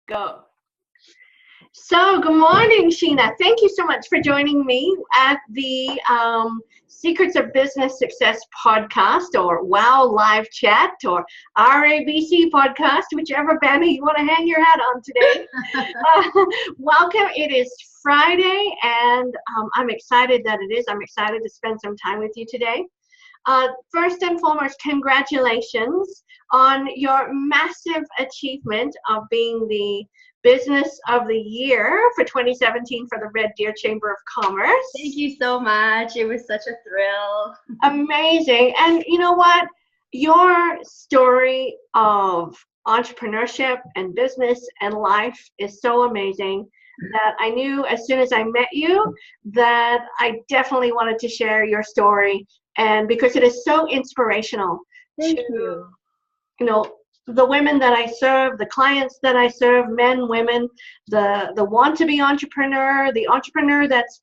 Go. So, good morning, Sheena. Thank you so much for joining me at the Secrets of Business Success podcast, or WOW Live Chat, or RABC podcast, whichever banner you want to hang your hat on today. Welcome. It is Friday, and I'm excited that it is. I'm excited to spend some time with you today. First and foremost, congratulations on your massive achievement of being the Business of the Year for 2017 for the Red Deer Chamber of Commerce. Thank you so much. It was such a thrill. Amazing. And you know what? Your story of entrepreneurship and business and life is so amazing that I knew as soon as I met you that I definitely wanted to share your story, and because it is so inspirational. Thank you. You know, the women that I serve, the clients that I serve, men, women, the want-to-be entrepreneur, the entrepreneur that's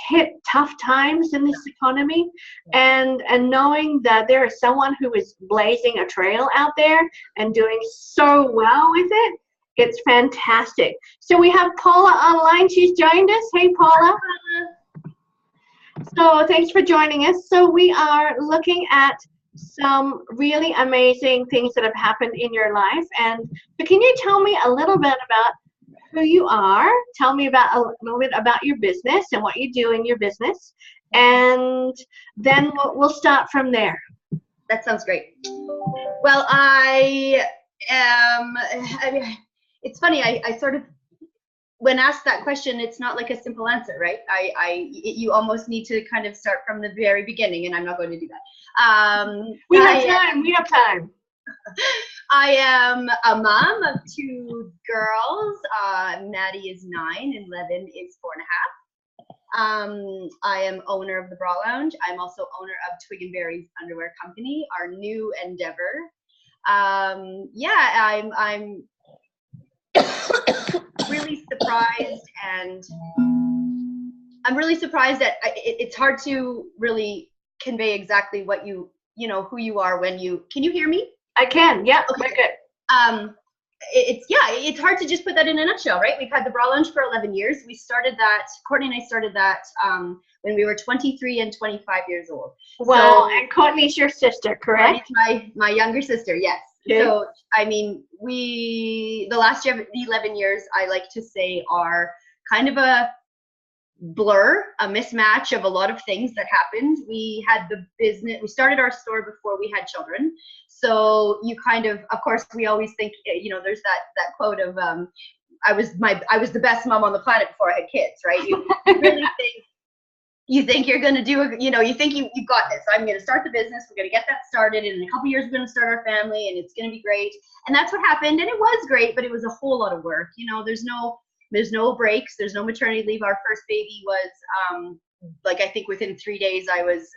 hit tough times in this economy, and knowing that there is someone who is blazing a trail out there and doing so well with it, it's fantastic. So we have Paula online. She's joined us. Hey, Paula. So thanks for joining us. So we are looking at some really amazing things that have happened in your life. And so can you tell me a little bit about who you are? Tell me about a little bit about your business and what you do in your business. And then we'll start from there. That sounds great. Well, it's funny. I sort of, when asked that question, it's not like a simple answer, right? You almost need to kind of start from the very beginning, and I'm not going to do that. We have time. I am a mom of two girls. Maddie is 9 and Levin is 4.5. I am owner of the Bra Lounge. I'm also owner of Twig and Berry's underwear company, our new endeavor. I'm really surprised, and I'm really surprised that it's hard to really convey exactly what who you are when you, can you hear me? I can, yeah, okay. Good. It's hard to just put that in a nutshell, right? We've had the Bra Lounge for 11 years. We started that, Courtney and I started that when we were 23 and 25 years old. Well, so, and Courtney's your sister, correct? Courtney's my younger sister, yes. Okay. So, I mean, the last 11 years, I like to say, are kind of a blur, a mismatch of a lot of things that happened. We started our store before we had children. So you kind of course, we always think, there's that quote of, I was the best mom on the planet before I had kids, right? You really think you're going to do, you think you've got this. I'm going to start the business. We're going to get that started. And in a couple of years, we're going to start our family, and it's going to be great. And that's what happened. And it was great, but it was a whole lot of work. There's no breaks. There's no maternity leave. Our first baby was, I think within 3 days, I was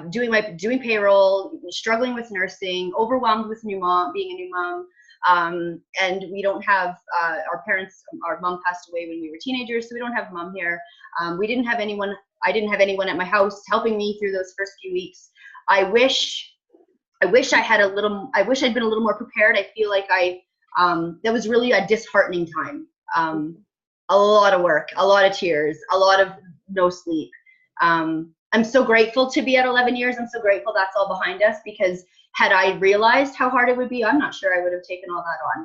doing payroll, struggling with nursing, overwhelmed with being a new mom. And we don't have our mom passed away when we were teenagers, so we don't have mom here. I didn't have anyone at my house helping me through those first few weeks. I wish I'd been a little more prepared. I feel like that was really a disheartening time. A lot of work, a lot of tears, a lot of no sleep. I'm so grateful to be at 11 years. I'm so grateful that's all behind us, because had I realized how hard it would be, I'm not sure I would have taken all that on.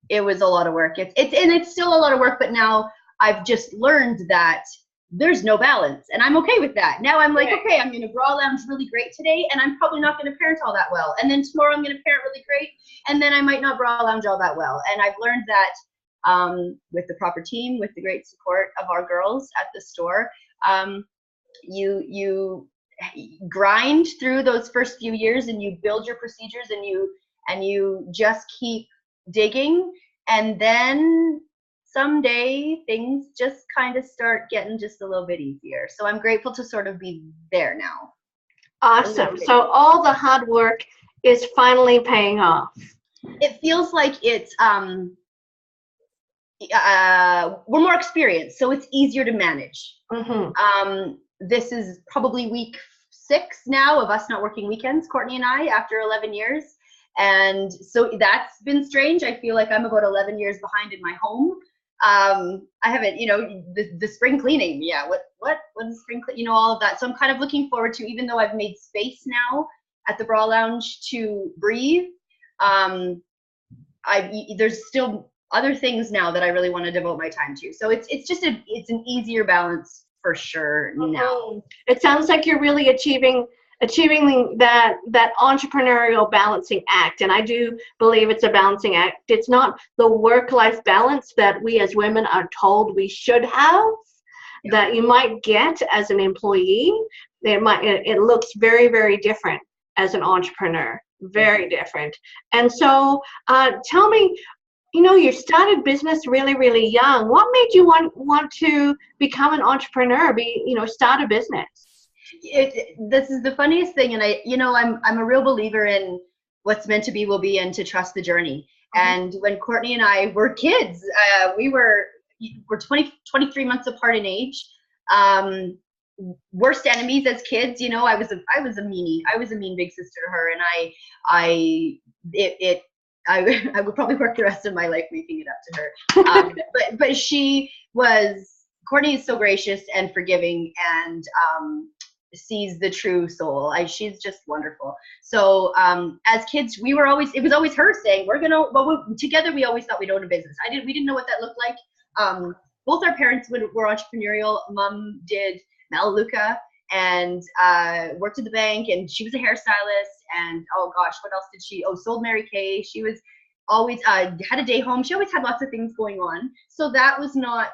It was a lot of work. It's still a lot of work, but now I've just learned that there's no balance, and I'm okay with that. Now I'm like, okay, I'm gonna Bra Lounge really great today, and I'm probably not gonna parent all that well. And then tomorrow I'm gonna parent really great, and then I might not Bra Lounge all that well. And I've learned that with the proper team, with the great support of our girls at the store, you grind through those first few years, and you build your procedures, and you just keep digging, and then someday things just kind of start getting just a little bit easier. So I'm grateful to sort of be there now. Awesome. So all the hard work is finally paying off. It feels like it's we're more experienced, so it's easier to manage. Mm-hmm. This is probably week 6 now of us not working weekends, Courtney and I, after 11 years. And so that's been strange. I feel like I'm about 11 years behind in my home. I haven't, the spring cleaning. Yeah. What is spring cleaning? All of that. So I'm kind of looking forward to, even though I've made space now at the Bra Lounge to breathe, there's still other things now that I really want to devote my time to. So it's an easier balance for sure now. It sounds like you're really achieving that entrepreneurial balancing act, and I do believe it's a balancing act. It's not the work-life balance that we as women are told we should have, that you might get as an employee. It looks very, very different as an entrepreneur, very different. And so tell me, you started business really, really young. What made you want to become an entrepreneur, start a business? This is the funniest thing. And I'm a real believer in what's meant to be will be, and to trust the journey. And when Courtney and I were kids, we're 23 months apart in age. Worst enemies as kids. I was a meanie. I was a mean big sister to her. And I would probably work the rest of my life making it up to her. But Courtney is so gracious and forgiving, and sees the true soul. She's just wonderful. So as kids, it was always her saying, together we always thought we'd own a business. We didn't know what that looked like. Both our parents were entrepreneurial. Mom did Melaleuca and worked at the bank, and she was a hairstylist, and oh gosh, what else did she? Sold Mary Kay. She was always had a day home. She always had lots of things going on. So that was not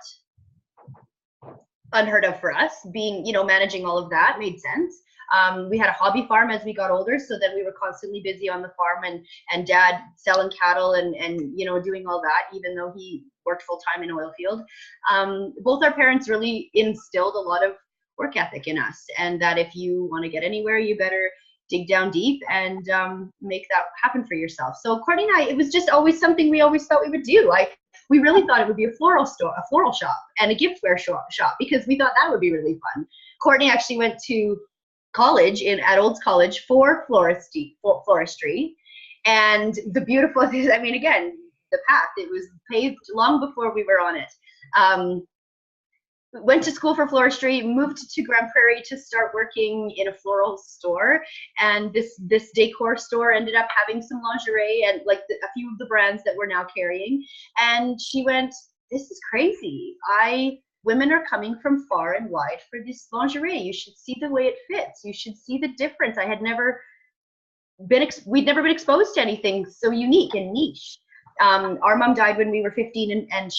unheard of for us. Being, managing all of that made sense. We had a hobby farm as we got older, so then we were constantly busy on the farm, and Dad selling cattle and doing all that, even though he worked full time in oil field. Both our parents really instilled a lot of work ethic in us, and that if you want to get anywhere, you better dig down deep and make that happen for yourself. So Courtney and I, it was just always something we always thought we would do. We really thought it would be a floral shop and a giftware shop, because we thought that would be really fun. Courtney actually went to college at Olds College for floristry. And the beautiful thing, again, the path, it was paved long before we were on it. Went to school for floristry, moved to Grand Prairie to start working in a floral store, and this decor store ended up having some lingerie and a few of the brands that we're now carrying. And she went, "This is crazy. Women are coming from far and wide for this lingerie. You should see the way it fits. You should see the difference." We'd never been exposed to anything so unique and niche. Our mom died when we were 15, and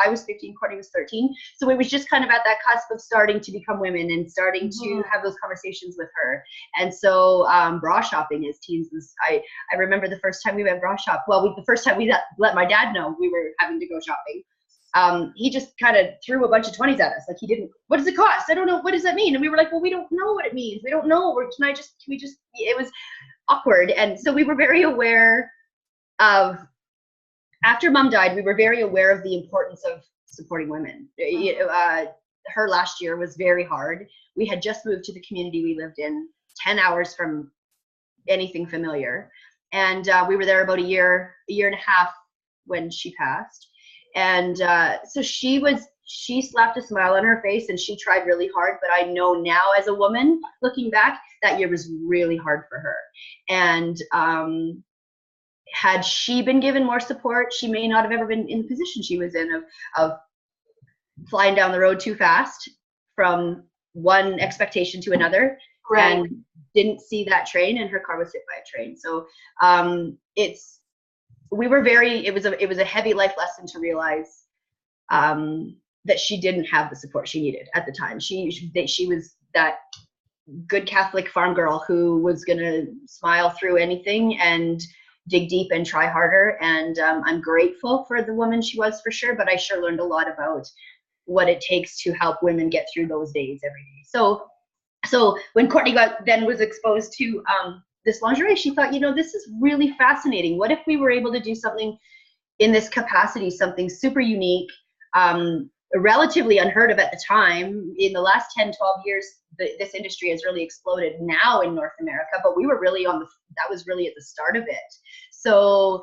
I was 15, Courtney was 13. So it was just kind of at that cusp of starting to become women and starting to have those conversations with her. And so bra shopping as teens was, I remember the first time we went bra shop. Well, the first time we let my dad know we were having to go shopping. He just kind of threw a bunch of 20s at us. He didn't, "What does it cost? I don't know. What does that mean?" And we were like, "Well, we don't know what it means. We don't know. It was awkward." And so we were very aware of, after Mom died, we were very aware of the importance of supporting women. Her last year was very hard. We had just moved to the community we lived in, 10 hours from anything familiar. And we were there about a year and a half when she passed. And so she slapped a smile on her face, and she tried really hard. But I know now, as a woman, looking back, that year was really hard for her. And had she been given more support, she may not have ever been in the position she was in of flying down the road too fast from one expectation to another. Right. And didn't see that train, and her car was hit by a train. So it was a heavy life lesson to realize that she didn't have the support she needed at the time. She was that good Catholic farm girl who was gonna smile through anything and dig deep and try harder. And I'm grateful for the woman she was, for sure, but I sure learned a lot about what it takes to help women get through those days every day. So when Courtney was exposed to this lingerie, she thought, this is really fascinating. What if we were able to do something in this capacity, something super unique, relatively unheard of at the time? In the last 10, 12 years, this industry has really exploded now in North America, but we were really that was really at the start of it. So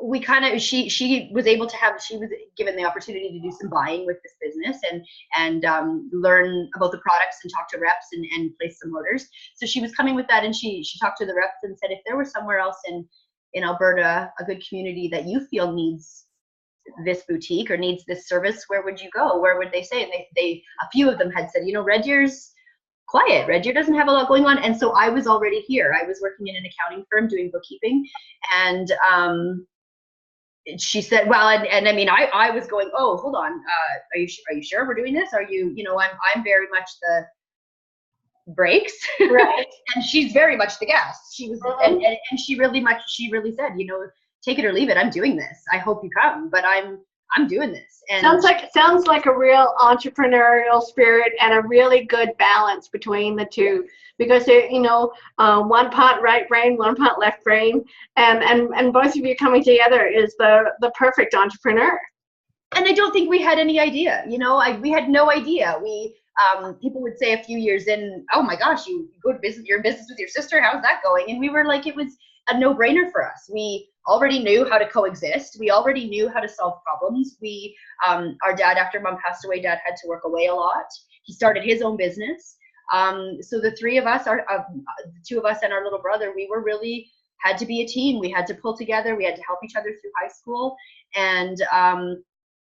we kind of, she was given the opportunity to do some buying with this business and learn about the products and talk to reps and place some orders. So she was coming with that, and she talked to the reps and said, if there was somewhere else in Alberta, a good community that you feel needs this boutique or needs this service, where would you go? Where would they say? And they a few of them had said, Red Deer's quiet. Red Deer doesn't have a lot going on. And so I was already here. I was working in an accounting firm doing bookkeeping, and she said, well, and I mean, I was going, oh, hold on, are you sure we're doing this? Are you, I'm very much the brakes, right? And she's very much the gas. She was, and she really said, take it or leave it. I'm doing this. I hope you come, but I'm doing this. And sounds like a real entrepreneurial spirit and a really good balance between the two, because one part right brain, one part left brain, and both of you coming together is the perfect entrepreneur. And I don't think we had any idea. We had no idea. We people would say a few years in, oh my gosh, you're in business with your sister. How's that going? And we were like, it was a no-brainer for us. We already knew how to coexist. We already knew how to solve problems. Our dad, after mom passed away, dad had to work away a lot. He started his own business. So the three of us, the two of us and our little brother, we were really had to be a team. We had to pull together. We had to help each other through high school. And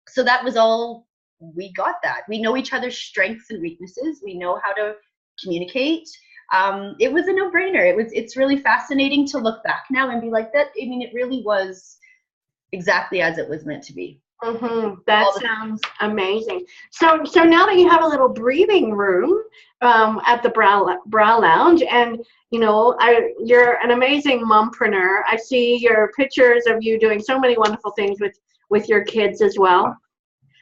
so that was all. We got that. We know each other's strengths and weaknesses. We know how to communicate. It was a no-brainer. It's really fascinating to look back now and be like that. I mean, it really was exactly as it was meant to be. That sounds amazing. So now that you have a little breathing room at the Brow Lounge, and you're an amazing mompreneur. I see your pictures of you doing so many wonderful things with your kids as well.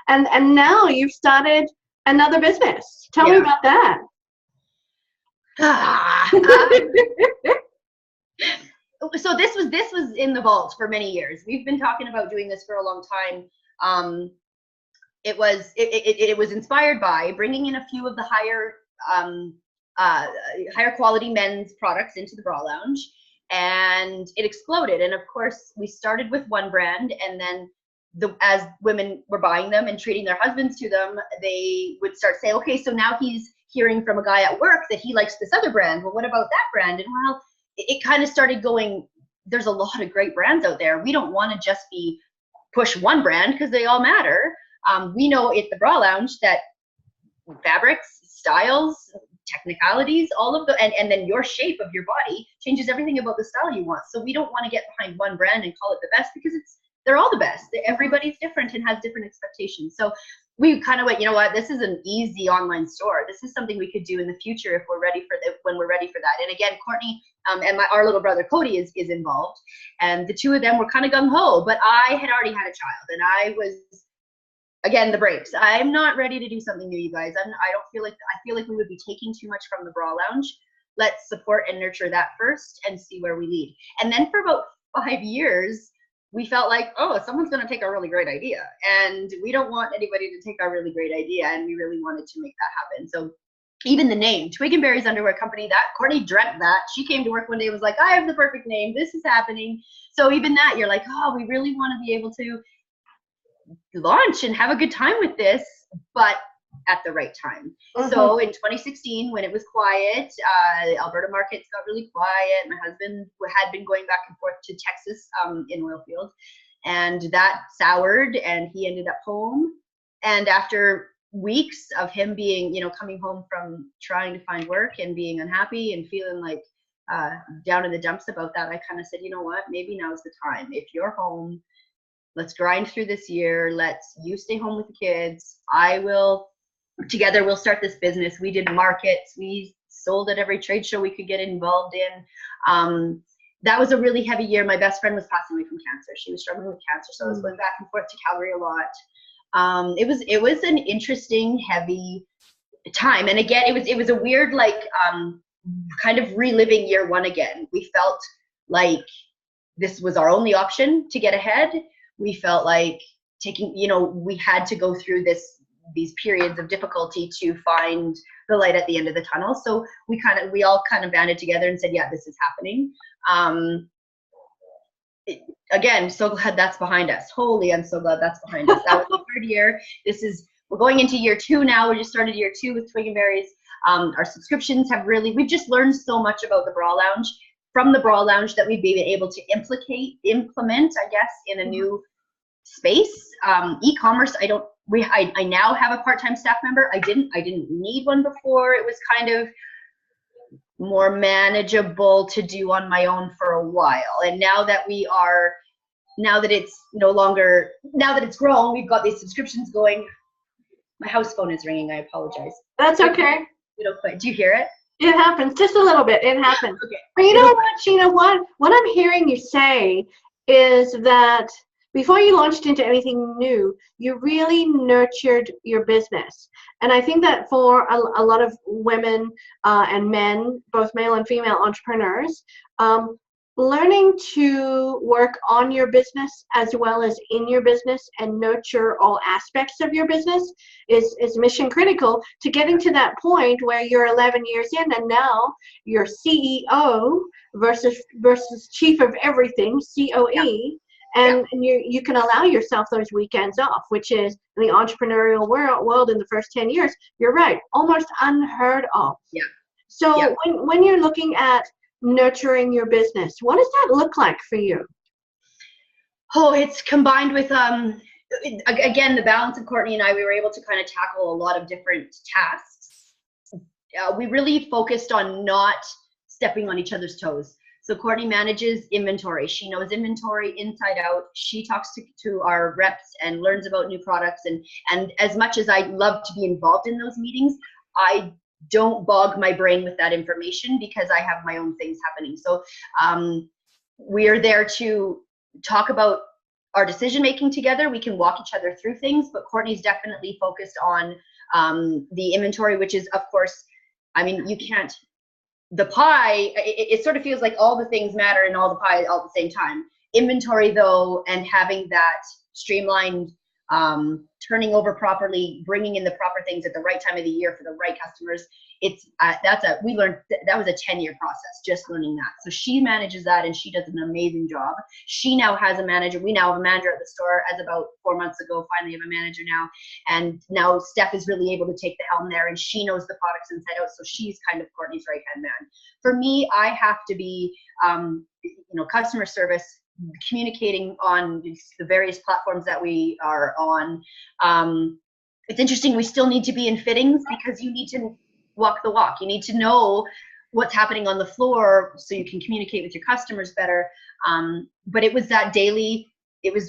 And now you've started another business. Tell me about that. So this was in the vault for many years. We've been talking about doing this for a long time. It was inspired by bringing in a few of the higher quality men's products into the Bra Lounge, and it exploded. And of course, we started with one brand, and then as women were buying them and treating their husbands to them, they would start saying, okay, so now he's hearing from a guy at work that he likes this other brand. Well, what about that brand? And well, it kind of started going, there's a lot of great brands out there. We don't want to just push one brand because they all matter. We know at the Bra Lounge that fabrics, styles, technicalities, all of the, and then your shape of your body changes everything about the style you want. So we don't want to get behind one brand and call it the best, because they're all the best. Everybody's different and has different expectations. So we kind of went, this is an easy online store. This is something we could do in the future if we're ready for when we're ready for that. And again, Courtney and our little brother Cody is involved, and the two of them were kind of gung ho. But I had already had a child, and I was, again, the brakes. I'm not ready to do something new, you guys. I feel like we would be taking too much from the Bra Lounge. Let's support and nurture that first and see where we lead. And then for about 5 years, we felt like, oh, someone's going to take our really great idea, and we don't want anybody to take our really great idea, and we really wanted to make that happen. So even the name, Twig and Berries Underwear Company, that Courtney dreamt that. She came to work one day and was like, I have the perfect name. This is happening. So even that, you're like, oh, we really want to be able to launch and have a good time with this, but at the right time. So in 2016, when it was quiet, Alberta markets got really quiet. My husband had been going back and forth to Texas in Oilfield, and that soured, and he ended up home. And after weeks of him being, coming home from trying to find work and being unhappy and feeling like down in the dumps about that, I kind of said, you know what, maybe now's the time. If you're home, let's grind through this year. You stay home with the kids. Together we'll start this business. We did markets. We sold at every trade show we could get involved in. That was a really heavy year. My best friend was passing away from cancer. She was struggling with cancer, so I was going back and forth to Calgary a lot. It was an interesting, heavy time. And again, it was a weird, kind of reliving year one again. We felt like this was our only option to get ahead. We felt like we had to go through these periods of difficulty to find the light at the end of the tunnel. So we all kind of banded together and said, yeah, this is happening. again, so glad that's behind us. Holy, I'm so glad that's behind us. That was the third year. We're going into year 2 now. We just started year 2 with Twig and Berries. Our subscriptions have we've just learned so much about the Bra Lounge from the Bra Lounge that we've been able to implement, I guess, in a new space. E-commerce, I now have a part-time staff member. I didn't need one before. It was kind of more manageable to do on my own for a while. And now that it's grown, we've got these subscriptions going. My house phone is ringing. I apologize. That's okay. It'll quit. Do you hear it? It happens just a little bit. It happens. Okay. But you know what, Sheena? What I'm hearing you say is that before you launched into anything new, you really nurtured your business. And I think that for a lot of women and men, both male and female entrepreneurs, learning to work on your business as well as in your business and nurture all aspects of your business is mission critical to getting to that point where you're 11 years in and now you're CEO versus chief of everything, COE. Yeah. And you can allow yourself those weekends off, which is in the entrepreneurial world in the first 10 years, you're right, almost unheard of. Yeah. So when you're looking at nurturing your business, what does that look like for you? Oh, it's combined with again, the balance of Courtney and I. We were able to kind of tackle a lot of different tasks. We really focused on not stepping on each other's toes. So Courtney manages inventory. She knows inventory inside out. She talks to our reps and learns about new products. And as much as I love to be involved in those meetings, I don't bog my brain with that information because I have my own things happening. So we are there to talk about our decision making together. We can walk each other through things, but Courtney's definitely focused on the inventory, which is, of course, I mean, you can't, the pie, it sort of feels like all the things matter in all the pie all at the same time. Inventory, though, and having that streamlined, turning over properly, bringing in the proper things at the right time of the year for the right customers. We learned that was a 10-year process, just learning that. So she manages that and she does an amazing job. She now has a manager. We now have a manager at the store as about 4 months ago, finally have a manager now. And now Steph is really able to take the helm there and she knows the products inside out. So she's kind of Courtney's right-hand man. For me, I have to be, customer service, communicating on the various platforms that we are on. It's interesting, we still need to be in fittings because you need to walk the walk. You need to know what's happening on the floor so you can communicate with your customers better. But it was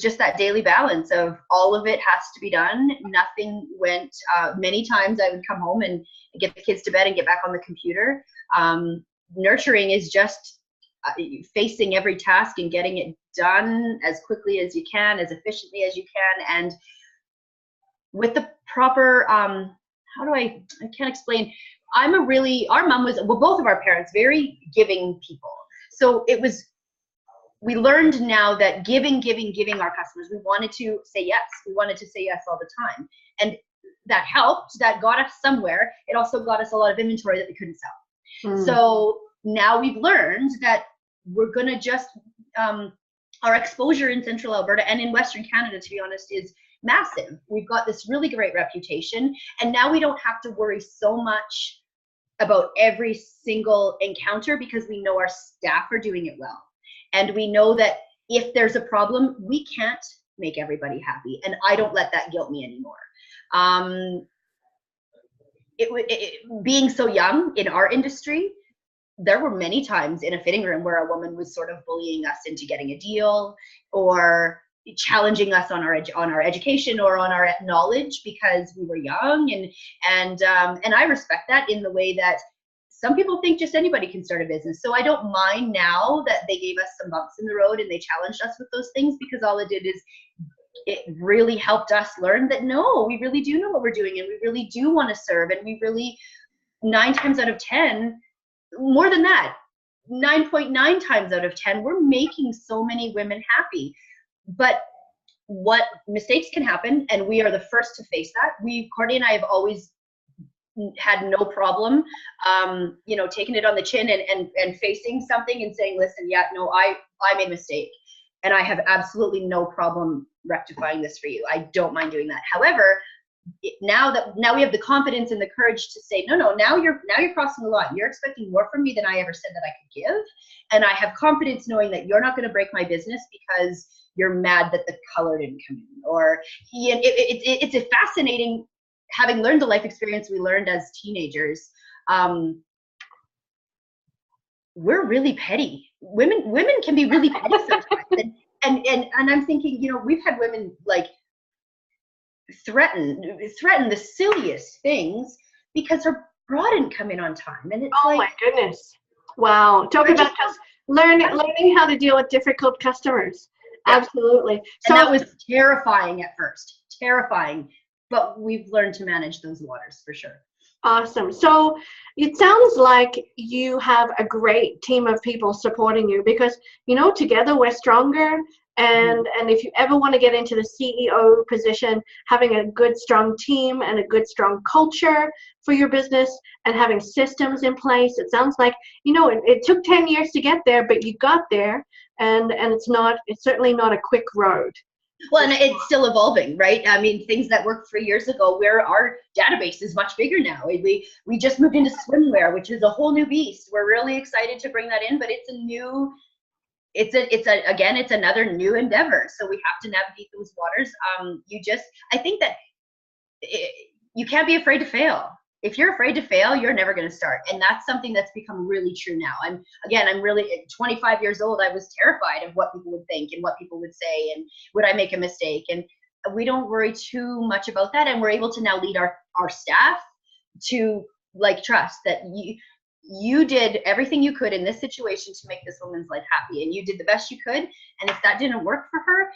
just that daily balance of all of it has to be done. Nothing went, many times I would come home and get the kids to bed and get back on the computer. Nurturing is just facing every task and getting it done as quickly as you can, as efficiently as you can, and with the proper, I can't explain. Our mom was, both of our parents, very giving people. So we learned now that giving our customers, we wanted to say yes. We wanted to say yes all the time. And that helped, that got us somewhere. It also got us a lot of inventory that we couldn't sell. So now we've learned that we're going to just, our exposure in Central Alberta and in Western Canada, to be honest, is massive. We've got this really great reputation, and now we don't have to worry so much about every single encounter because we know our staff are doing it well. And we know that if there's a problem, we can't make everybody happy, and I don't let that guilt me anymore. Being so young in our industry, there were many times in a fitting room where a woman was sort of bullying us into getting a deal or challenging us on our education or on our knowledge because we were young, and I respect that in the way that some people think just anybody can start a business. So I don't mind now that they gave us some bumps in the road and they challenged us with those things, because all it did is it really helped us learn that no, we really do know what we're doing and we really do want to serve, and we really 9 times out of 10, more than that, 9.9 times out of 10, we're making so many women happy. But what mistakes can happen, and we are the first to face that. Courtney and I have always had no problem, taking it on the chin and facing something and saying, listen, yeah, no, I made a mistake. And I have absolutely no problem rectifying this for you. I don't mind doing that. However, now we have the confidence and the courage to say, no, now you're crossing the line. You're expecting more from me than I ever said that I could give. And I have confidence knowing that you're not going to break my business because you're mad that the color didn't come in. Or it's a fascinating, having learned the life experience we learned as teenagers. We're really petty. Women can be really petty sometimes. And I'm thinking, we've had women like threaten the silliest things because her bra didn't come in on time. And it's my goodness. Wow. Talk about just learning how to deal with difficult customers. Yeah. Absolutely. So that was terrifying at first. Terrifying. But we've learned to manage those waters for sure. Awesome. So it sounds like you have a great team of people supporting you because, together we're stronger. And if you ever want to get into the CEO position, having a good, strong team and a good, strong culture for your business and having systems in place, it sounds like, it took 10 years to get there, but you got there, and it's certainly not a quick road. Well, and it's still evolving, right? I mean, things that worked 3 years ago, where our database is much bigger now. We just moved into swimwear, which is a whole new beast. We're really excited to bring that in, but it's another new endeavor. So we have to navigate those waters. I think that you can't be afraid to fail. If you're afraid to fail, you're never going to start. And that's something that's become really true now. I'm really 25 years old. I was terrified of what people would think and what people would say, and would I make a mistake? And we don't worry too much about that. And we're able to now lead our staff to trust that you did everything you could in this situation to make this woman's life happy, and you did the best you could. And if that didn't work for her,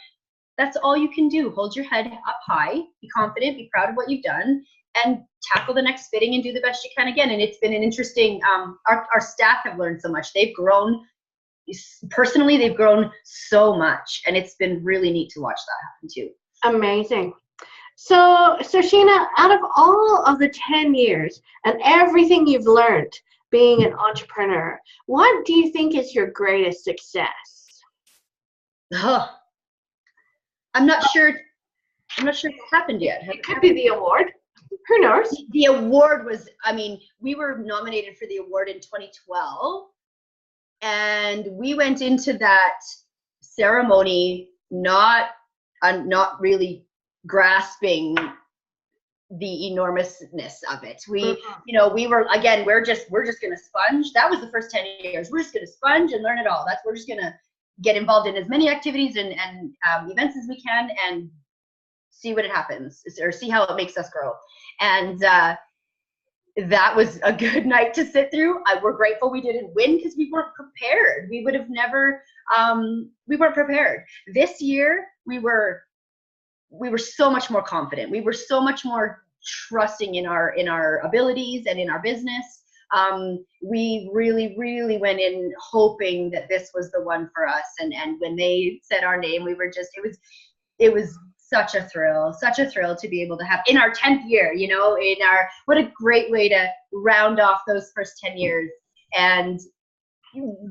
that's all you can do. Hold your head up high, be confident, be proud of what you've done, and tackle the next fitting and do the best you can again. And it's been an interesting, our staff have learned so much. They've grown, personally, they've grown so much, and it's been really neat to watch that happen too. Amazing. So Sheena, out of all of the 10 years and everything you've learned being an entrepreneur, what do you think is your greatest success? I'm not sure it's happened yet. It could be the award. Who knows? The award was, we were nominated for the award in 2012, and we went into that ceremony not really grasping the enormousness of it. We were, again, we're just going to sponge. That was the first 10 years. We're just going to sponge and learn it all. We're just going to get involved in as many activities and events as we can, and see what happens, or see how it makes us grow. And that was a good night to sit through. We're grateful we didn't win because we weren't prepared. We would have never, we weren't prepared. This year, we were so much more confident. We were so much more trusting in our abilities and in our business. We really, really went in hoping that this was the one for us. And when they said our name, we were just, it was such a thrill to be able to have in our 10th year, what a great way to round off those first 10 years and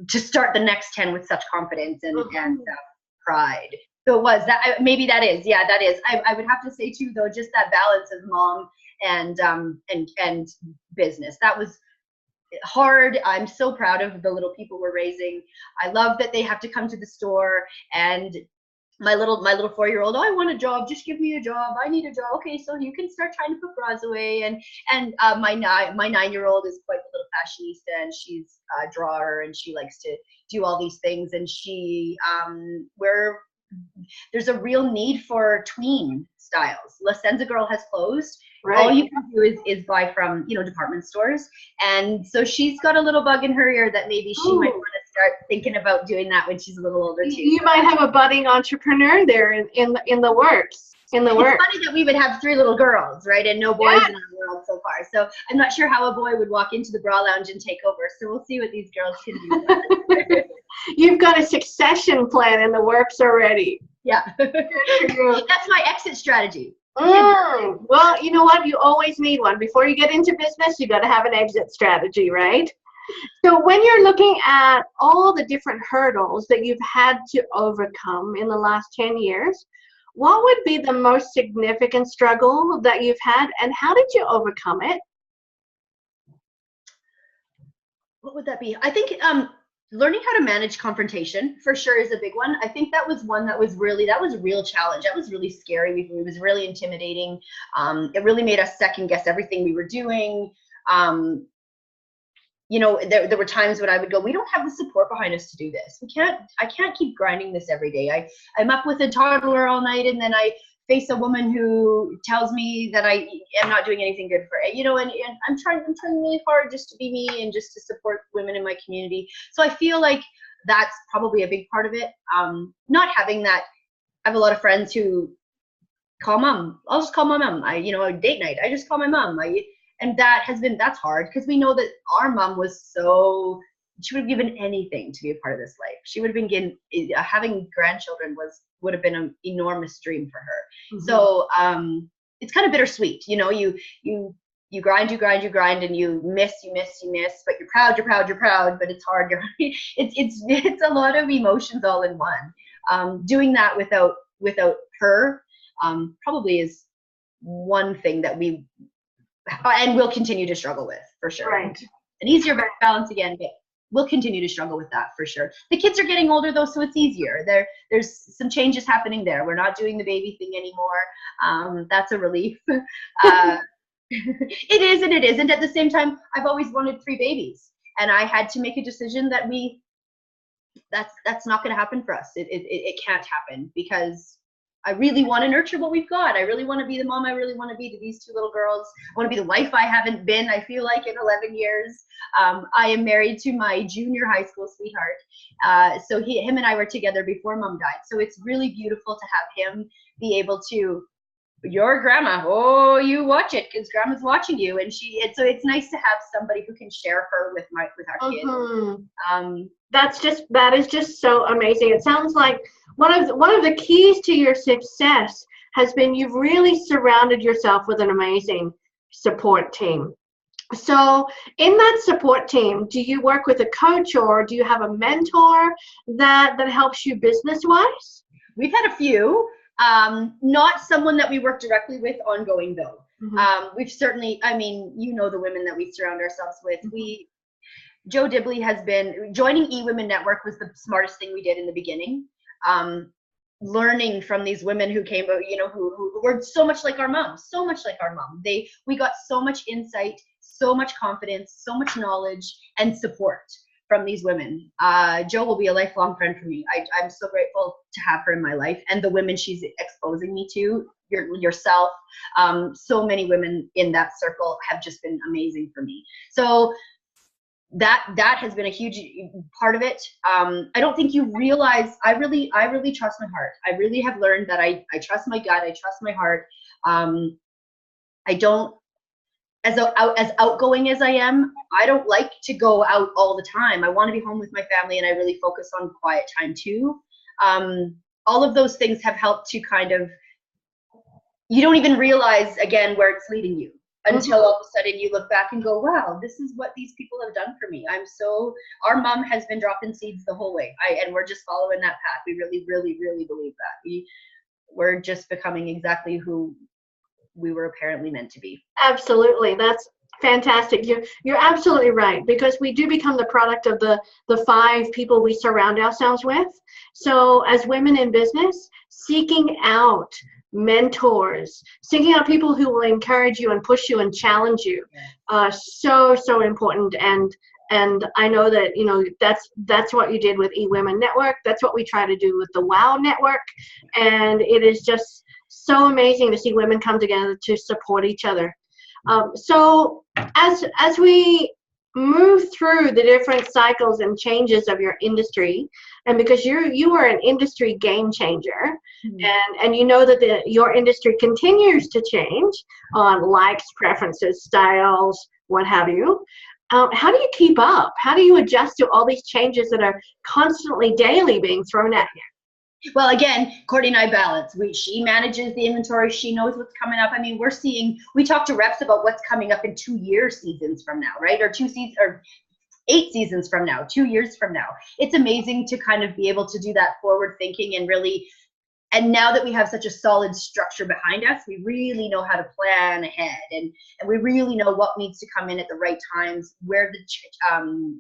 to start the next 10 with such confidence and pride. So it was that, maybe that is. I would have to say too, though, just that balance of mom and business. That was hard. I'm so proud of the little people we're raising. I love that they have to come to the store, and my little 4-year-old, I want a job, just give me a job, I need a job. Okay, so you can start trying to put bras away. And my 9-year-old is quite a little fashionista, and she's a drawer, and she likes to do all these things. And she there's a real need for tween styles. La Senza Girl has closed. Right. All you can do is buy from, department stores. And so she's got a little bug in her ear that maybe she might want to start thinking about doing that when she's a little older too. You might have a budding entrepreneur there in the works. It's funny that we would have 3 little girls, right? And no boys in our world so far. So I'm not sure how a boy would walk into the bra lounge and take over. So we'll see what these girls can do. You've got a succession plan in the works already. Yeah. That's my exit strategy. Well, you know what? You always need one. Before you get into business, you got to have an exit strategy, right? So when you're looking at all the different hurdles that you've had to overcome in the last 10 years, what would be the most significant struggle that you've had, and how did you overcome it? What would that be? I think learning how to manage confrontation for sure is a big one. I think that was one that was a real challenge. That was really scary. It was really intimidating. It really made us second guess everything we were doing. You know, there were times when I would go, we don't have the support behind us to do this. I can't keep grinding this every day. I'm up with a toddler all night, and then I face a woman who tells me that I am not doing anything good for it, you know, and I'm trying really hard just to be me and just to support women in my community. So I feel like that's probably a big part of it. Not having that. I have a lot of friends who call mom. I'll just call my mom. Date night, I just call my mom. And that's hard, because we know that our mom she would have given anything to be a part of this life. She would have been given, having grandchildren would have been an enormous dream for her. Mm-hmm. So it's kind of bittersweet. You know, you grind, and you miss, but you're proud, but it's hard. It's a lot of emotions all in one. Doing that without her probably is one thing that we and we'll continue to struggle with, for sure. Right. An easier balance again, but we'll continue to struggle with that for sure. The kids are getting older though, so it's easier. There's some changes happening there. We're not doing the baby thing anymore. That's a relief. It is and it isn't. At the same time, I've always wanted 3 babies, and I had to make a decision that that's not going to happen for us. It can't happen, because I really want to nurture what we've got. I really want to be the mom I really want to be to these 2 little girls. I want to be the wife I haven't been, I feel like, in 11 years. I am married to my junior high school sweetheart. So him and I were together before mom died. So it's really beautiful to have him be able to, your grandma, oh, you watch it, because grandma's watching you. And so it's nice to have somebody who can share her with our kids. That is just so amazing. It sounds like one of the keys to your success has been you've really surrounded yourself with an amazing support team. So in that support team, do you work with a coach, or do you have a mentor that helps you business-wise? We've had a few. Not someone that we work directly with ongoing though. Mm-hmm. We've certainly, the women that we surround ourselves with. Joe Dibley has been, joining eWomen Network was the smartest thing we did in the beginning. Learning from these women who came, who were so much like our mom. We got so much insight, so much confidence, so much knowledge and support from these women. Joe will be a lifelong friend for me. I'm so grateful to have her in my life, and the women she's exposing me to, yourself. So many women in that circle have just been amazing for me. So that has been a huge part of it. I don't think you realize, I really trust my heart. I really have learned that I trust my gut, I trust my heart. I don't, as outgoing as I am, I don't like to go out all the time. I want to be home with my family, and I really focus on quiet time too. All of those things have helped to kind of, you don't even realize, again, where it's leading you, until all of a sudden you look back and go, wow, this is what these people have done for me. Our mom has been dropping seeds the whole way, and we're just following that path. We really, really, really believe that. We're just becoming exactly who we were apparently meant to be. Absolutely. That's fantastic. You're absolutely right, because we do become the product of the 5 people we surround ourselves with. So as women in business, seeking out mentors, seeking out people who will encourage you and push you and challenge you, so important. And I know that that's what you did with eWomen Network. That's what we try to do with the WOW Network, and it is just so amazing to see women come together to support each other. So as we move through the different cycles and changes of your industry, and because you are an industry game changer, and you know that your industry continues to change on likes, preferences, styles, what have you. How do you keep up? How do you adjust to all these changes that are constantly, daily being thrown at you? Well, again, Courtney and I balance. She manages the inventory. She knows what's coming up. I mean, we talk to reps about what's coming up in 2-year seasons from now, right? Or 8 8 seasons from now, 2 years from now. It's amazing to kind of be able to do that forward thinking and really, and now that we have such a solid structure behind us, we really know how to plan ahead, and we really know what needs to come in at the right times, where the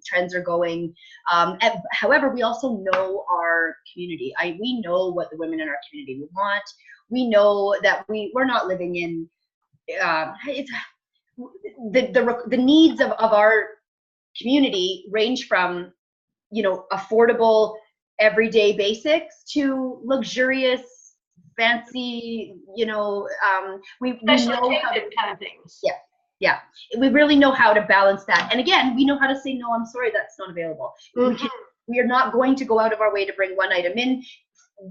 trends are going. However, we also know our community. We know what the women in our community would want. We know that we're not living in the needs of our community range from, you know, affordable everyday basics to luxurious, fancy, you know, we know how to kind of things. Yeah. We really know how to balance that. And again, we know how to say, no, I'm sorry, that's not available. We are not going to go out of our way to bring one item in,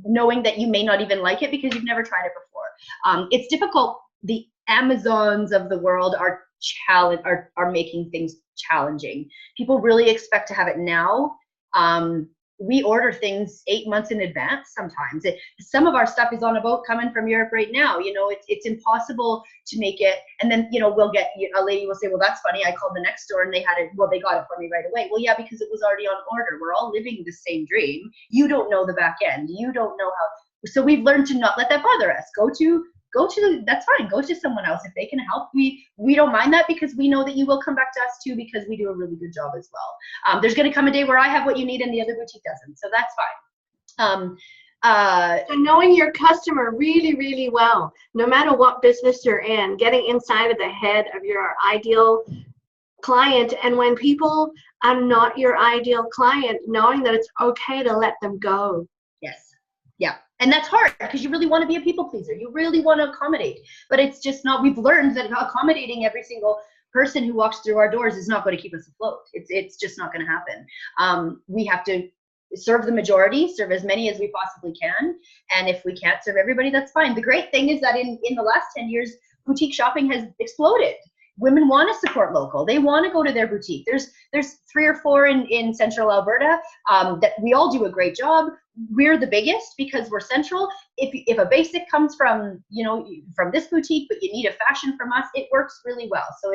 knowing that you may not even like it because you've never tried it before. It's difficult. The Amazons of the world are making things challenging. People really expect to have it now. We order things 8 months in advance sometimes. Some of our stuff is on a boat coming from Europe right now. You know, it's impossible to make it. And then, you know, a lady will say, well, that's funny, I called the next store and they had it, well, they got it for me right away. Well, yeah, because it was already on order. We're all living the same dream. You don't know the back end. You don't know how. So we've learned to not let that bother us. That's fine. Go to someone else if they can help. We don't mind that because we know that you will come back to us too, because we do a really good job as well. There's going to come a day where I have what you need and the other boutique doesn't. So that's fine. So knowing your customer really, really well, no matter what business you're in, getting inside of the head of your ideal client. And when people are not your ideal client, knowing that it's okay to let them go. Yes. Yeah. And that's hard because you really want to be a people pleaser. You really want to accommodate, but it's just not. We've learned that accommodating every single person who walks through our doors is not going to keep us afloat. It's just not going to happen. We have to serve the majority, serve as many as we possibly can. And if we can't serve everybody, that's fine. The great thing is that in the last 10 years, boutique shopping has exploded. Women want to support local. They want to go to their boutique. There's 3 or 4 in central Alberta that we all do a great job. We're the biggest because we're central. If a basic comes from, you know, from this boutique, but you need a fashion from us, it works really well. So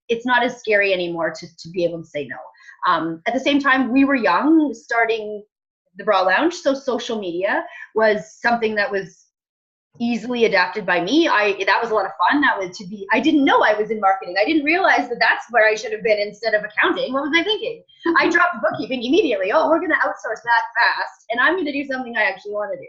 it's not as scary anymore to be able to say no. At the same time, we were young starting the Bra Lounge, so social media was something that was easily adapted by me. That was a lot of fun. I didn't know I was in marketing. I didn't realize that that's where I should have been instead of accounting. What was I thinking? I dropped bookkeeping immediately. Oh, we're going to outsource that fast, and I'm going to do something I actually want to do.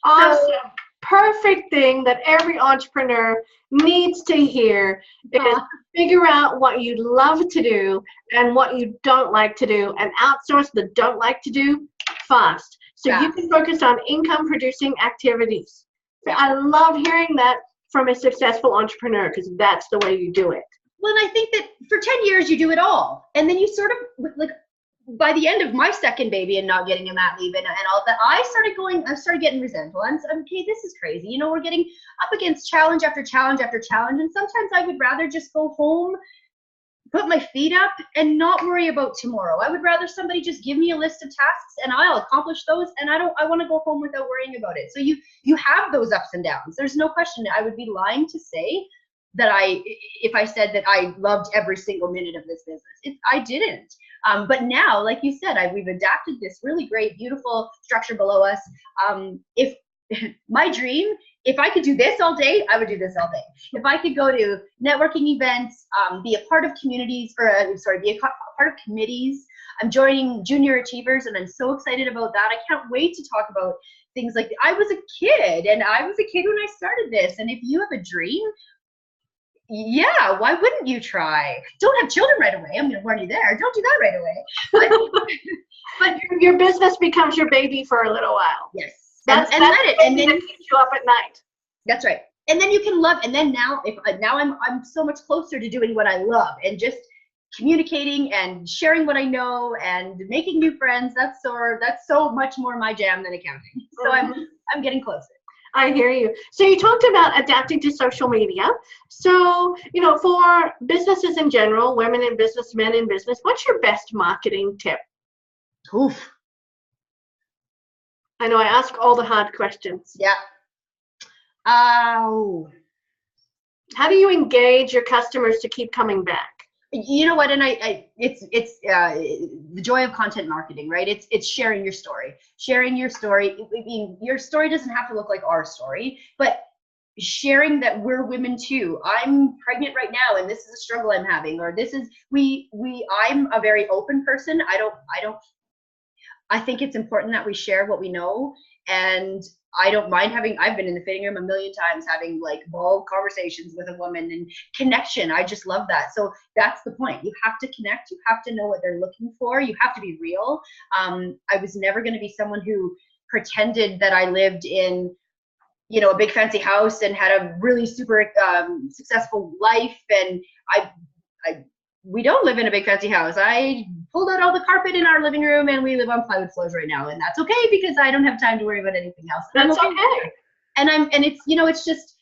Awesome. So, perfect thing that every entrepreneur needs to hear is figure out what you love to do and what you don't like to do, and outsource the don't like to do fast. So you can focus on income producing activities. I love hearing that from a successful entrepreneur, because that's the way you do it. Well, and I think that for 10 years you do it all. And then you sort of, like, by the end of my second baby and not getting a mat leave and all that, I started getting resentful. I'm okay, this is crazy. You know, we're getting up against challenge after challenge after challenge. And sometimes I would rather just go home, put my feet up, and not worry about tomorrow. I would rather somebody just give me a list of tasks and I'll accomplish those, and I want to go home without worrying about it. So you have those ups and downs. There's no question. I would be lying to say that if I said that I loved every single minute of this business. I didn't. But now, like you said, we've adapted this really great, beautiful structure below us. If my dream, if I could do this all day, I would do this all day. If I could go to networking events, be a part of communities, be a part of committees. I'm joining Junior Achievers, and I'm so excited about that. I can't wait to talk about things like I was a kid when I started this. And if you have a dream, yeah, why wouldn't you try? Don't have children right away. I'm going to warn you there. Don't do that right away. But your business becomes your baby for a little while. Yes. That's let it, and then it keeps you up at night. That's right. And then you can love. And then now I'm so much closer to doing what I love and just communicating and sharing what I know and making new friends. That's so much more my jam than accounting. So I'm getting closer. I hear you. So you talked about adapting to social media. So, you know, for businesses in general, women in business, men in business, what's your best marketing tip? Oof. I know I ask all the hard questions. Yeah. How do you engage your customers to keep coming back? You know what? And it's the joy of content marketing, right? It's sharing your story. Sharing your story. I mean, your story doesn't have to look like our story, but sharing that we're women too. I'm pregnant right now, and this is a struggle I'm having, or this is I'm a very open person. I think it's important that we share what we know, and I don't mind I've been in the fitting room a million times having like bold conversations with a woman and connection. I just love that. So that's the point. You have to connect. You have to know what they're looking for. You have to be real. I was never going to be someone who pretended that I lived in, a big fancy house and had a really super successful life. And we don't live in a big fancy house. I pulled out all the carpet in our living room and we live on plywood floors right now. And that's okay because I don't have time to worry about anything else. That's okay. And it's, it's just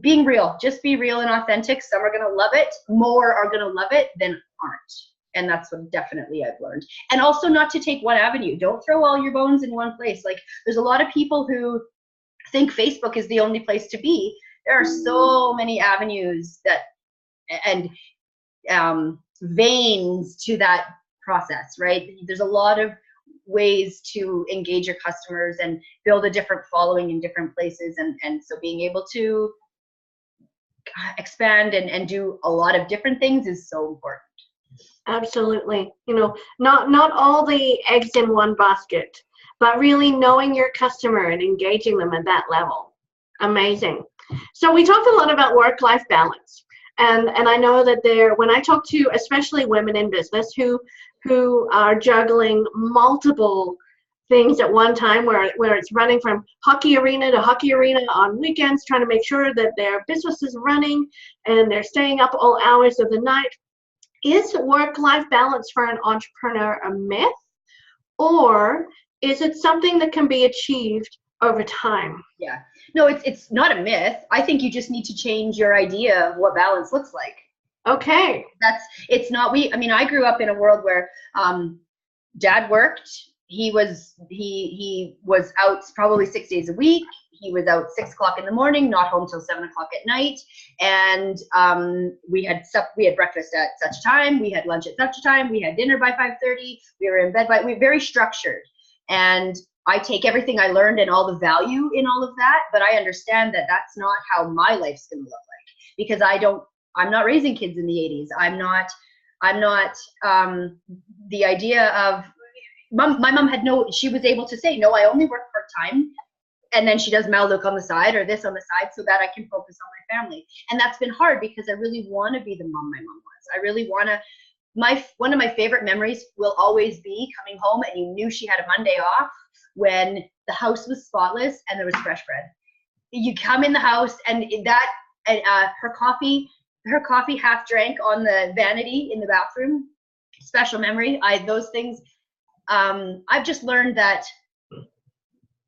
being real. Just be real and authentic. Some are going to love it. More are going to love it than aren't. And that's what definitely I've learned. And also not to take one avenue. Don't throw all your bones in one place. Like there's a lot of people who think Facebook is the only place to be. There are so many avenues and veins to that process, right? There's a lot of ways to engage your customers and build a different following in different places. And so being able to expand and do a lot of different things is so important. Absolutely. Not all the eggs in one basket, but really knowing your customer and engaging them at that level. Amazing. So we talked a lot about work-life balance. And I know that when I talk to especially women in business who are juggling multiple things at one time, where it's running from hockey arena to hockey arena on weekends, trying to make sure that their business is running and they're staying up all hours of the night. Is work-life balance for an entrepreneur a myth, or is it something that can be achieved over time? Yeah. No, it's not a myth. I think you just need to change your idea of what balance looks like. Okay. I grew up in a world where dad worked. He was out probably 6 days a week. He was out 6 o'clock in the morning, not home till 7 o'clock at night. And we had breakfast at such a time. We had lunch at such a time. We had dinner by 5:30. We were in bed we were very structured. And I take everything I learned and all the value in all of that, but I understand that that's not how my life's going to look like, because I'm not raising kids in the 80s. I'm not the idea of my mom she was able to say, no, I only work part-time. And then she does Malloc on the side or this on the side so that I can focus on my family. And that's been hard because I really want to be the mom my mom was. I really want to. One of my favorite memories will always be coming home and you knew she had a Monday off when the house was spotless and there was fresh bread. You come in the house and her coffee half drank on the vanity in the bathroom. Special memory. Those things. I've just learned that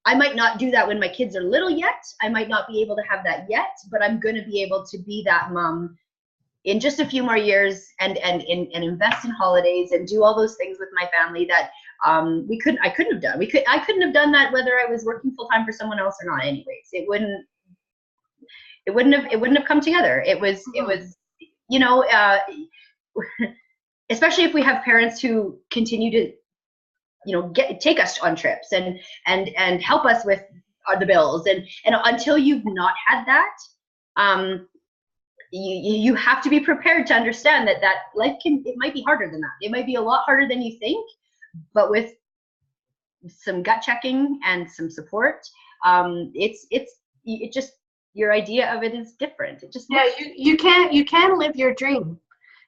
I might not do that when my kids are little yet. I might not be able to have that yet, but I'm going to be able to be that mom in just a few more years and invest in holidays and do all those things with my family that I couldn't have done. I couldn't have done that whether I was working full time for someone else or not. Anyways, it wouldn't have come together. It was especially if we have parents who continue to take us on trips and help us with the bills and until you've not had that, you have to be prepared to understand that life it might be harder than that. It might be a lot harder than you think, but with some gut checking and some support, it just your idea of it is different. It just you can live your dream.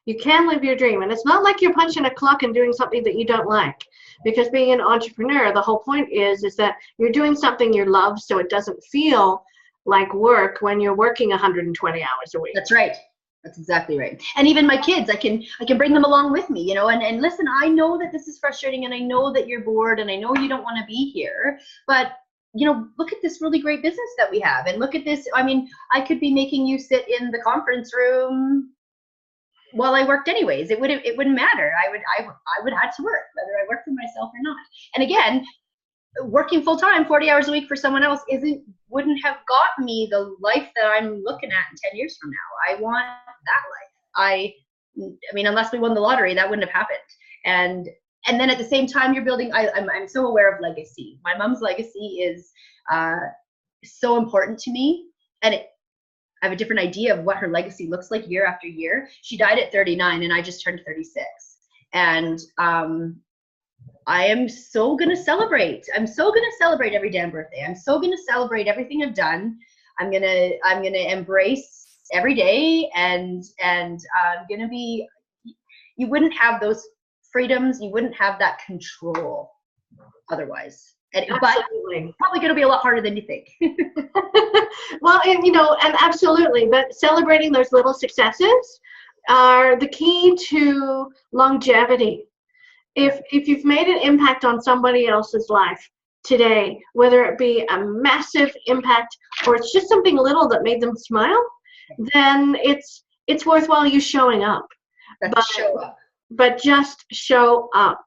You can live your dream, and it's not like you're punching a clock and doing something that you don't like. Because being an entrepreneur, the whole point is that you're doing something you love, so it doesn't feel like work when you're working 120 hours a week. That's right. That's exactly right. And even my kids, I can bring them along with me, and listen, I know that this is frustrating, and I know that you're bored, and I know you don't want to be here, but look at this really great business that we have, and look at this. I mean, I could be making you sit in the conference room while I worked anyways. It wouldn't matter. I would have to work whether I work for myself or not. And again, working full time 40 hours a week for someone else wouldn't have got me the life that I'm looking at in 10 years from now. I want that life. I mean, unless we won the lottery, that wouldn't have happened. And then at the same time, you're building, I'm so aware of legacy. My mom's legacy is so important to me. And I have a different idea of what her legacy looks like year after year. She died at 39 and I just turned 36. And I am so going to celebrate. I'm so going to celebrate every damn birthday. I'm so going to celebrate everything I've done. I'm going to embrace every day, and I'm going to be, you wouldn't have those freedoms. You wouldn't have that control otherwise. But probably going to be a lot harder than you think. Well, and absolutely, but celebrating those little successes are the key to longevity. If you've made an impact on somebody else's life today, whether it be a massive impact or it's just something little that made them smile, then it's worthwhile you showing up. Show up. But just show up.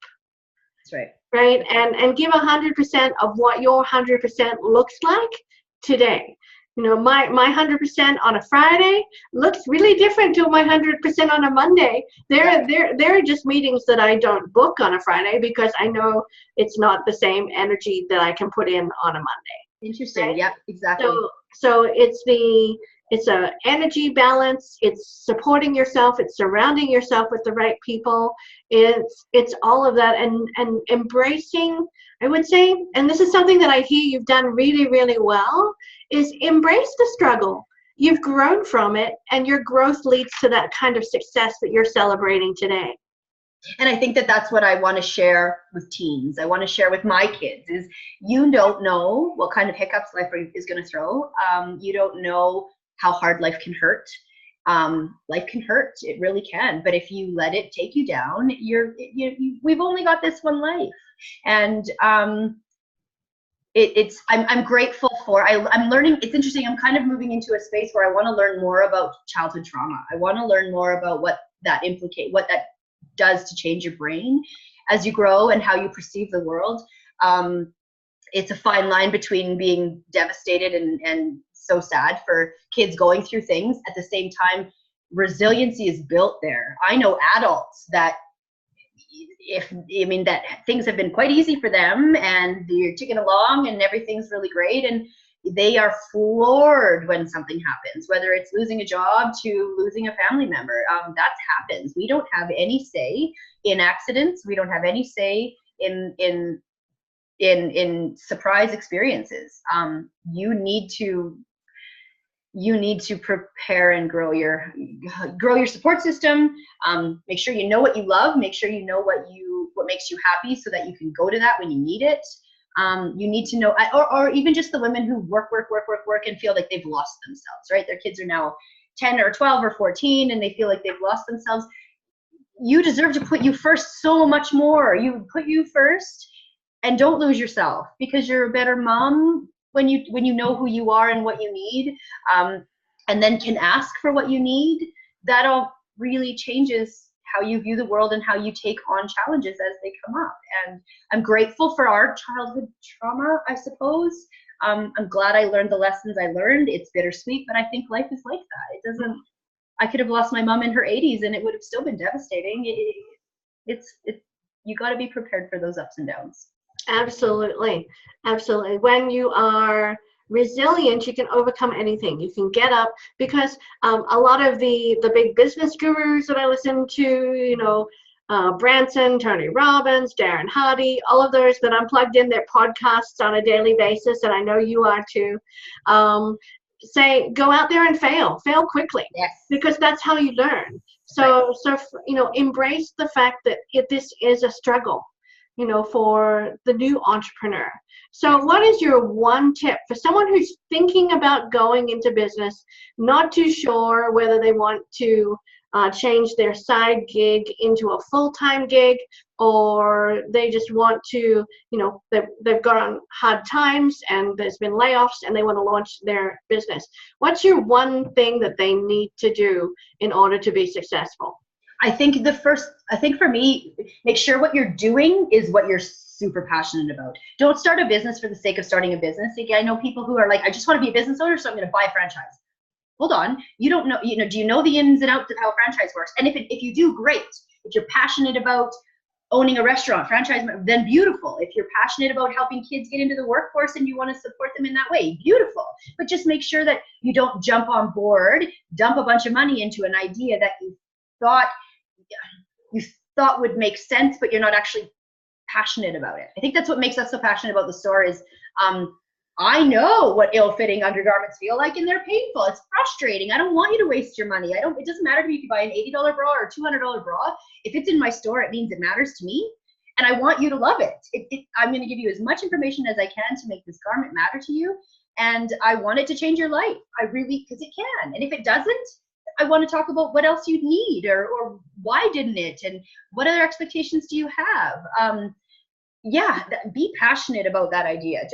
That's right. Right? And give 100% of what your 100% looks like today. My 100% on a Friday looks really different to my 100% on a Monday. There are just meetings that I don't book on a Friday because I know it's not the same energy that I can put in on a Monday. Interesting. Right? Yeah, exactly. So it's a energy balance. It's supporting yourself. It's surrounding yourself with the right people. It's all of that, and embracing, I would say, and this is something that I hear you've done really, really well, is embrace the struggle. You've grown from it, and your growth leads to that kind of success that you're celebrating today. And I think that that's what I want to share with teens. I want to share with my kids is you don't know what kind of hiccups life is going to throw. You don't know how hard life can hurt. Life can hurt. It really can. But if you let it take you down, we've only got this one life. And I'm grateful for, I'm learning. It's interesting. I'm kind of moving into a space where I want to learn more about childhood trauma. I want to learn more about what that does to change your brain as you grow and how you perceive the world. It's a fine line between being devastated and so sad for kids going through things. At the same time, resiliency is built there. I know adults that that things have been quite easy for them and you're ticking along and everything's really great, and they are floored when something happens, whether it's losing a job to losing a family member. That happens. We don't have any say in accidents. We don't have any say in surprise experiences. You need to prepare and grow your support system. Make sure you know what you love. Make sure you know what makes you happy so that you can go to that when you need it. You need to know, or even just the women who work and feel like they've lost themselves, right? Their kids are now 10 or 12 or 14 and they feel like they've lost themselves. You deserve to put you first so much more. You put you first and don't lose yourself, because you're a better mom when you know who you are and what you need, and then can ask for what you need. That all really changes how you view the world and how you take on challenges as they come up. And I'm grateful for our childhood trauma, I suppose. I'm glad I learned the lessons I learned. It's bittersweet, but I think life is like that. I could have lost my mom in her 80s and it would have still been devastating. You got to be prepared for those ups and downs. Absolutely. Absolutely. When you are resilient, you can overcome anything. You can get up, because a lot of the big business gurus that I listen to, Branson, Tony Robbins, Darren Hardy, all of those that I'm plugged in their podcasts on a daily basis, and I know you are too, say, go out there and fail quickly. Yes. Because that's how you learn. So embrace the fact that this is a struggle, for the new entrepreneur. So what is your one tip for someone who's thinking about going into business, not too sure whether they want to change their side gig into a full-time gig, or they just want to, they've gone hard times and there's been layoffs and they want to launch their business? What's your one thing that they need to do in order to be successful? I think for me, make sure what you're doing is what you're super passionate about. Don't start a business for the sake of starting a business. I know people who are like, I just want to be a business owner, so I'm going to buy a franchise. hold on, you don't know, do you know the ins and outs of how a franchise works? And if you do, great. If you're passionate about owning a restaurant, franchise, then beautiful. If you're passionate about helping kids get into the workforce and you want to support them in that way, beautiful. But just make sure that you don't jump on board, dump a bunch of money into an idea that you thought would make sense, but you're not actually passionate about it. I think that's what makes us so passionate about the store is, I know what ill-fitting undergarments feel like, and they're painful. It's frustrating. I don't want you to waste your money. It doesn't matter to me if you buy an $80 bra or $200 bra. If it's in my store, it means it matters to me, and I want you to love it. I'm going to give you as much information as I can to make this garment matter to you, and I want it to change your life. I really, because it can. And if it doesn't, I want to talk about what else you need, or why didn't it, and what other expectations do you have? Be passionate about that idea.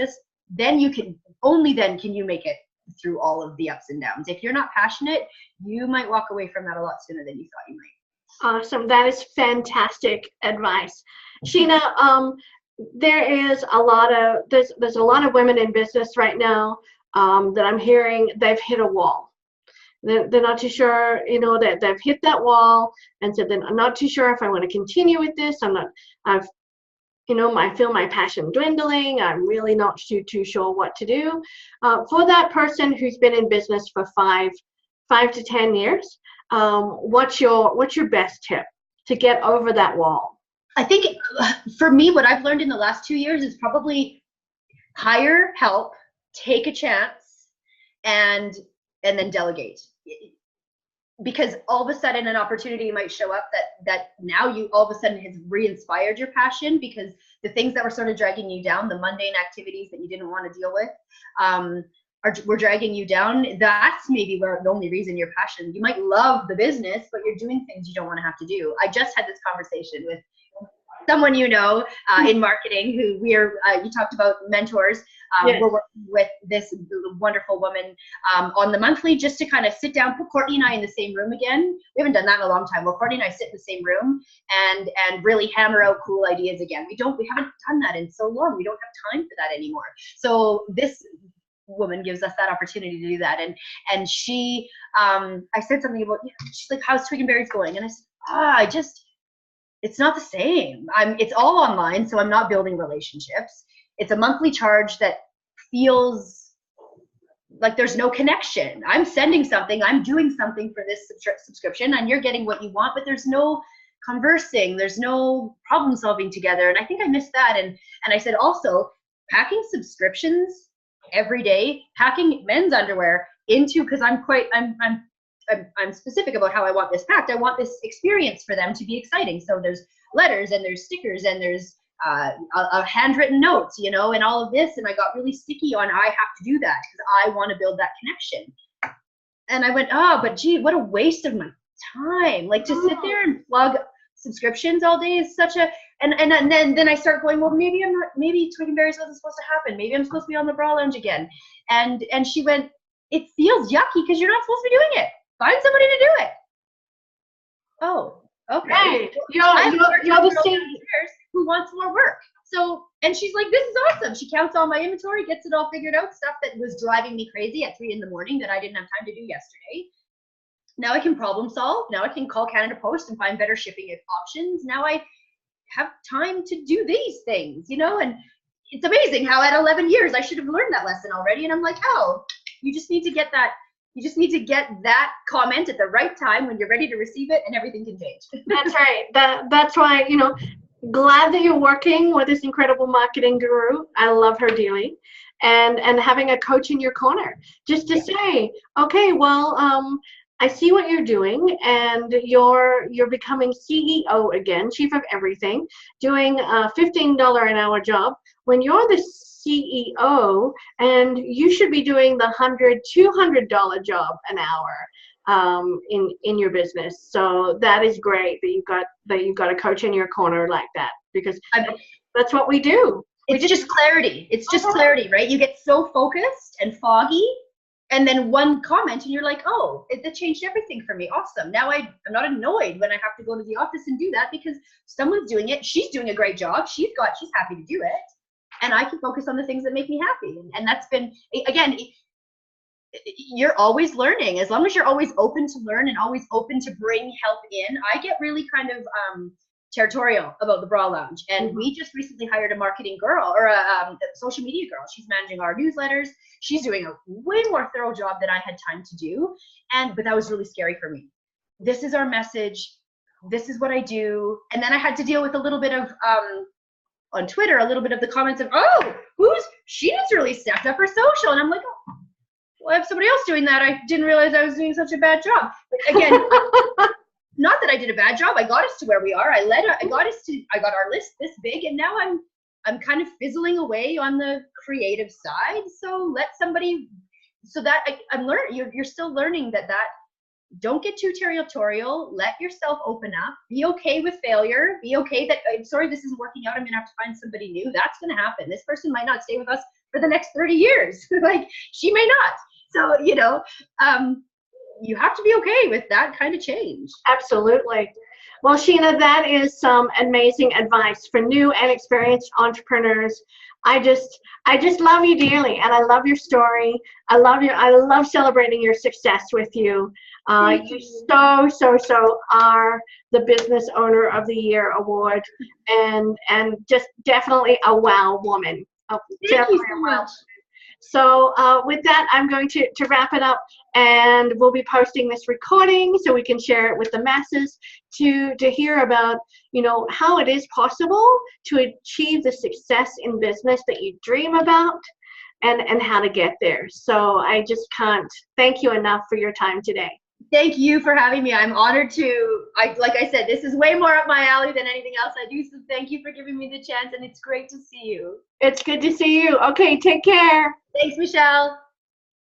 Only then can you make it through all of the ups and downs. If you're not passionate, you might walk away from that a lot sooner than you thought you might. Awesome. That is fantastic advice. Sheena, there's a lot of women in business right now that I'm hearing they've hit a wall. They're not too sure, that they've hit that wall and said, then I'm not too sure if I want to continue with this. I feel my passion dwindling. I'm really not too sure what to do. For that person who's been in business for 5 to 10 years, what's your best tip to get over that wall? I think for me, what I've learned in the last 2 years is probably hire help, take a chance, and then delegate. Because all of a sudden an opportunity might show up that now you all of a sudden has re-inspired your passion, because the things that were sort of dragging you down, the mundane activities that you didn't want to deal with, were dragging you down. That's maybe where the only reason you're passionate. You might love the business, but you're doing things you don't want to have to do. I just had this conversation with someone in marketing who you talked about mentors. Yes. We're working with this wonderful woman on the monthly, just to kind of sit down, put Courtney and I in the same room again. We haven't done that in a long time. Well, Courtney and I sit in the same room and really hammer out cool ideas again. We haven't done that in so long. We don't have time for that anymore. So this woman gives us that opportunity to do that. And she, I said something about, she's like, how's Twig and Berries going? And I said, it's not the same. It's all online, so I'm not building relationships. It's a monthly charge that feels like there's no connection. I'm sending something, I'm doing something for this subscription, and you're getting what you want, but there's no conversing, there's no problem solving together. And I think I missed that. And I said also, packing subscriptions every day, packing men's underwear into, because I'm specific about how I want this packed. I want this experience for them to be exciting. So there's letters and there's stickers and there's a handwritten notes, and all of this. And I got really sticky on, I have to do that because I want to build that connection. And I went, but gee, what a waste of my time. Like to sit there and plug subscriptions all day is such a, and then I start going, well, maybe Twig and Berries wasn't supposed to happen. Maybe I'm supposed to be on the bra lounge again. And she went, it feels yucky because you're not supposed to be doing it. Find somebody to do it. Oh, okay. Right. You're the same. Who wants more work? So, and she's like, this is awesome. She counts all my inventory, gets it all figured out, stuff that was driving me crazy at 3 a.m. that I didn't have time to do yesterday. Now I can problem solve. Now I can call Canada Post and find better shipping options. Now I have time to do these things, and it's amazing how at 11 years I should have learned that lesson already. And I'm like, you just need to get that. You just need to get that comment at the right time when you're ready to receive it, and everything can change. That's right. That's why, glad that you're working with this incredible marketing guru. I love her dearly. And having a coach in your corner just to say, okay, well, I see what you're doing, and you're becoming CEO again, chief of everything, doing a $15 an hour job when you're the CEO, and you should be doing the $100, $200 job an hour in your business. So that is great that you've got a coach in your corner like that, because that's what we do. It's just clarity. It's just clarity, right? You get so focused and foggy, and then one comment and you're like, it changed everything for me. Awesome. Now I'm not annoyed when I have to go to the office and do that, because someone's doing it. She's doing a great job. She's happy to do it. And I can focus on the things that make me happy. And that's been, again, you're always learning. As long as you're always open to learn and always open to bring help in. I get really kind of territorial about the Bra Lounge, and we just recently hired a marketing girl, or a social media girl. She's managing our newsletters. She's doing a way more thorough job than I had time to do, but that was really scary for me. This is our message. This is what I do. And then I had to deal with a little bit of on Twitter, a little bit of the comments of, oh, Sheena's really stepped up her social. And I'm like, oh, well, I have somebody else doing that. I didn't realize I was doing such a bad job. But again, not that I did a bad job. I got us to where we are. I got our list this big, and now I'm kind of fizzling away on the creative side. So I'm learning. You're still learning that don't get too territorial. Let yourself open up. Be okay with failure. Be okay that, I'm sorry, this isn't working out. I'm going to have to find somebody new. That's going to happen. This person might not stay with us for the next 30 years. Like, she may not. So, you have to be okay with that kind of change. Absolutely. Well, Sheena, that is some amazing advice for new and experienced entrepreneurs. I just love you dearly, and I love your story. I love celebrating your success with you. You so are the Business Owner of the Year award, and just definitely a wow woman. Thank you so much. So with that, I'm going to wrap it up, and we'll be posting this recording so we can share it with the masses to hear about, how it is possible to achieve the success in business that you dream about, and how to get there. So I just can't thank you enough for your time today. Thank you for having me. I'm honored like I said, this is way more up my alley than anything else I do. So thank you for giving me the chance, and it's great to see you. It's good to see you. Okay, take care. Thanks, Michelle.